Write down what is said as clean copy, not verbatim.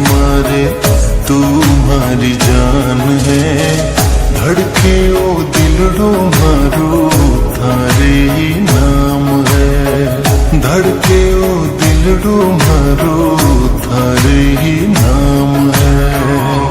मारे तू मारी जान है। धड़के ओ दिलड़ो मारो थारे ही नाम है। धड़के ओ दिलड़ो मारो थारे ही नाम है।